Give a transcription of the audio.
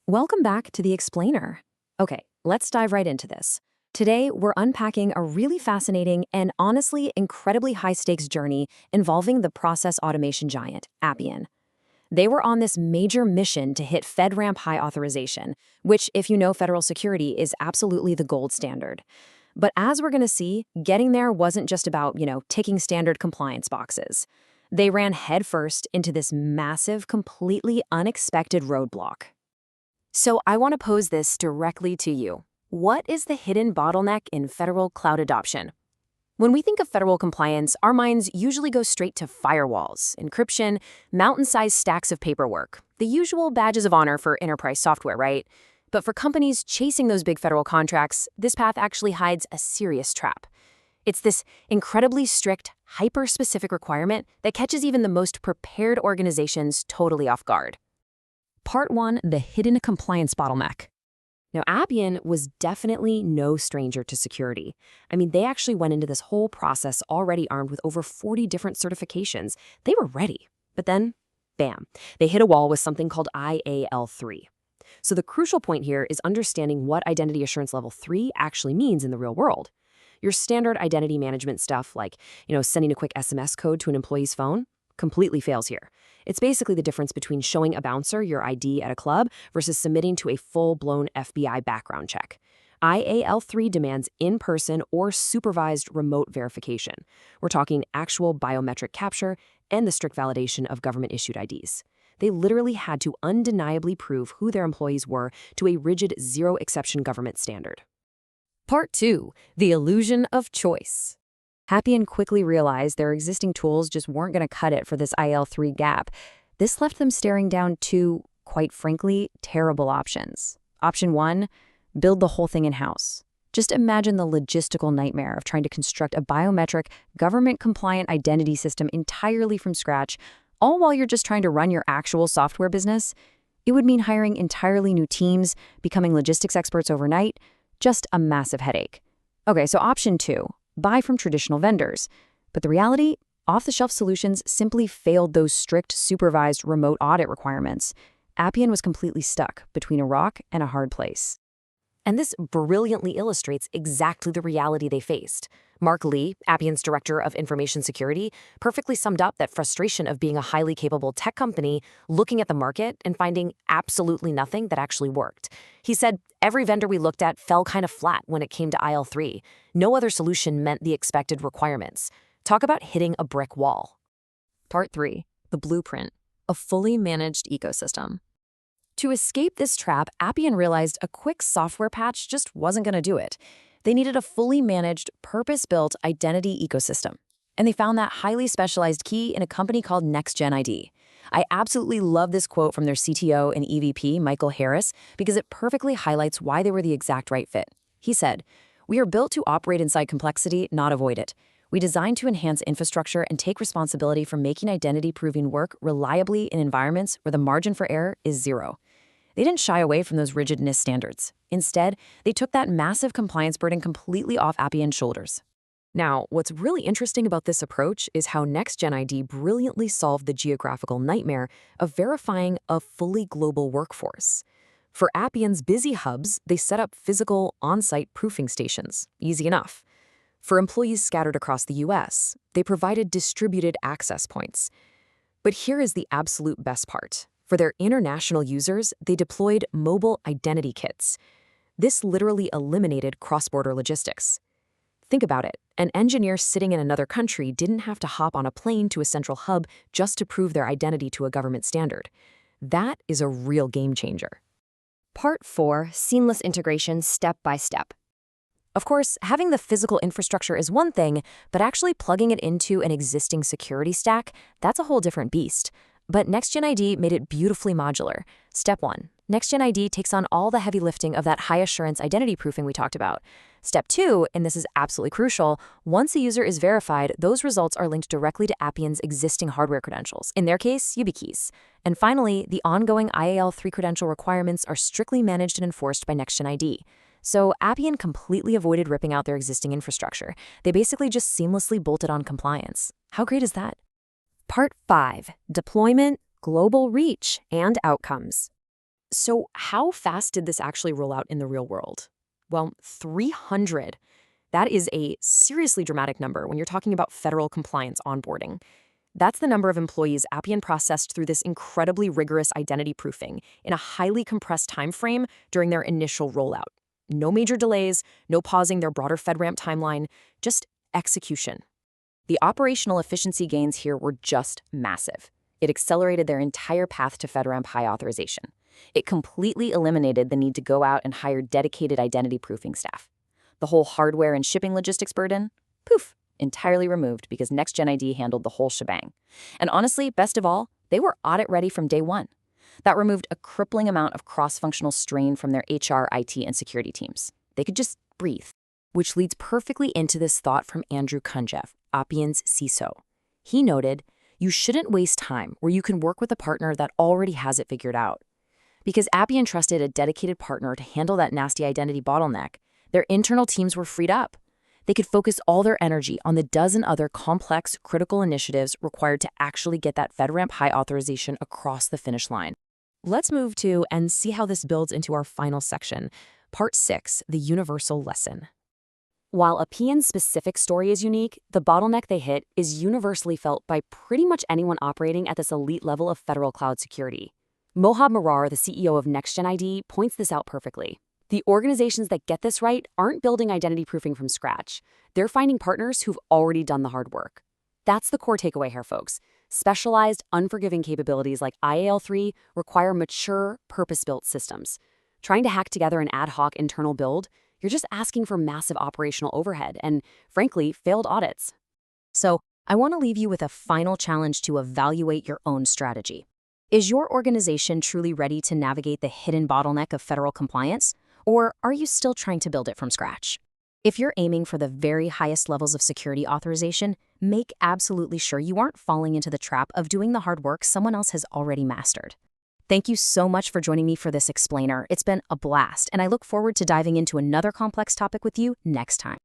Welcome back to The Explainer. Okay, let's dive right into this. Today, we're unpacking a really fascinating and honestly incredibly high-stakes journey involving the process automation giant, Appian. They were on this major mission to hit FedRAMP high authorization, which, if you know federal security, is absolutely the gold standard. But as we're going to see, getting there wasn't just about, ticking standard compliance boxes. They ran headfirst into this massive, completely unexpected roadblock. So I want to pose this directly to you. What is the hidden bottleneck in federal cloud adoption? When we think of federal compliance, our minds usually go straight to firewalls, encryption, mountain-sized stacks of paperwork, the usual badges of honor for enterprise software, right? But for companies chasing those big federal contracts, this path actually hides a serious trap. It's this incredibly strict, hyper-specific requirement that catches even the most prepared organizations totally off guard. Part 1, the hidden compliance bottleneck. Now, Appian was definitely no stranger to security. I mean, they actually went into this whole process already armed with over 40 different certifications. They were ready. But then, bam, they hit a wall with something called IAL3. So the crucial point here is understanding what Identity Assurance Level 3 actually means in the real world. Your standard identity management stuff, like, sending a quick SMS code to an employee's phone, completely fails here. It's basically the difference between showing a bouncer your ID at a club versus submitting to a full-blown FBI background check. IAL3 demands in-person or supervised remote verification. We're talking actual biometric capture and the strict validation of government-issued IDs. They literally had to undeniably prove who their employees were to a rigid zero-exception government standard. Part 2, the illusion of choice. Appian quickly realized their existing tools just weren't going to cut it for this IL3 gap. This left them staring down two, quite frankly, terrible options. Option 1, build the whole thing in-house. Just imagine the logistical nightmare of trying to construct a biometric, government-compliant identity system entirely from scratch, all while you're just trying to run your actual software business. It would mean hiring entirely new teams, becoming logistics experts overnight, just a massive headache. Okay, so option 2. Buy from traditional vendors. But the reality, off-the-shelf solutions simply failed those strict, supervised remote audit requirements. Appian was completely stuck between a rock and a hard place. And this brilliantly illustrates exactly the reality they faced. Mark Lee, Appian's director of information security, perfectly summed up that frustration of being a highly capable tech company, looking at the market and finding absolutely nothing that actually worked. He said, every vendor we looked at fell kind of flat when it came to IL3. No other solution met the expected requirements. Talk about hitting a brick wall. Part 3, the blueprint, a fully managed ecosystem. To escape this trap, Appian realized a quick software patch just wasn't going to do it. They needed a fully managed, purpose-built identity ecosystem. And they found that highly specialized key in a company called NextgenID. I absolutely love this quote from their CTO and EVP, Michael Harris, because it perfectly highlights why they were the exact right fit. He said, "We are built to operate inside complexity, not avoid it. We designed to enhance infrastructure and take responsibility for making identity-proving work reliably in environments where the margin for error is zero." They didn't shy away from those rigid NIST standards. Instead, they took that massive compliance burden completely off Appian's shoulders. Now, what's really interesting about this approach is how NextgenID brilliantly solved the geographical nightmare of verifying a fully global workforce. For Appian's busy hubs, they set up physical, on-site proofing stations. Easy enough. For employees scattered across the US, they provided distributed access points. But here is the absolute best part. For their international users, they deployed mobile identity kits. This literally eliminated cross-border logistics. Think about it. An engineer sitting in another country didn't have to hop on a plane to a central hub just to prove their identity to a government standard. That is a real game changer. Part 4, seamless integration step by step. Of course, having the physical infrastructure is one thing, but actually plugging it into an existing security stack, that's a whole different beast. But NextgenID made it beautifully modular. Step 1. NextgenID takes on all the heavy lifting of that high-assurance identity proofing we talked about. Step 2, and this is absolutely crucial, once a user is verified, those results are linked directly to Appian's existing hardware credentials, in their case, YubiKeys. And finally, the ongoing IAL3 credential requirements are strictly managed and enforced by NextgenID. So Appian completely avoided ripping out their existing infrastructure. They basically just seamlessly bolted on compliance. How great is that? Part 5, deployment, global reach, and outcomes. So how fast did this actually roll out in the real world? Well, 300. That is a seriously dramatic number when you're talking about federal compliance onboarding. That's the number of employees Appian processed through this incredibly rigorous identity proofing in a highly compressed time frame during their initial rollout. No major delays, no pausing their broader FedRAMP timeline, just execution. The operational efficiency gains here were just massive. It accelerated their entire path to FedRAMP high authorization. It completely eliminated the need to go out and hire dedicated identity proofing staff. The whole hardware and shipping logistics burden, poof, entirely removed because NextgenID handled the whole shebang. And honestly, best of all, they were audit ready from day one. That removed a crippling amount of cross-functional strain from their HR, IT, and security teams. They could just breathe. Which leads perfectly into this thought from Andrew Kunjev, Appian's CISO. He noted, you shouldn't waste time where you can work with a partner that already has it figured out. Because Appian trusted a dedicated partner to handle that nasty identity bottleneck, their internal teams were freed up. They could focus all their energy on the dozen other complex, critical initiatives required to actually get that FedRAMP high authorization across the finish line. Let's move to and see how this builds into our final section, Part 6, the universal lesson. While Appian's specific story is unique, the bottleneck they hit is universally felt by pretty much anyone operating at this elite level of federal cloud security. Mohab Marar, the CEO of NextgenID, points this out perfectly. The organizations that get this right aren't building identity proofing from scratch. They're finding partners who've already done the hard work. That's the core takeaway here, folks. Specialized, unforgiving capabilities like IAL3 require mature, purpose-built systems. Trying to hack together an ad hoc internal build, you're just asking for massive operational overhead and, frankly, failed audits. So, I want to leave you with a final challenge to evaluate your own strategy. Is your organization truly ready to navigate the hidden bottleneck of federal compliance? Or are you still trying to build it from scratch? If you're aiming for the very highest levels of security authorization, make absolutely sure you aren't falling into the trap of doing the hard work someone else has already mastered. Thank you so much for joining me for this explainer. It's been a blast, and I look forward to diving into another complex topic with you next time.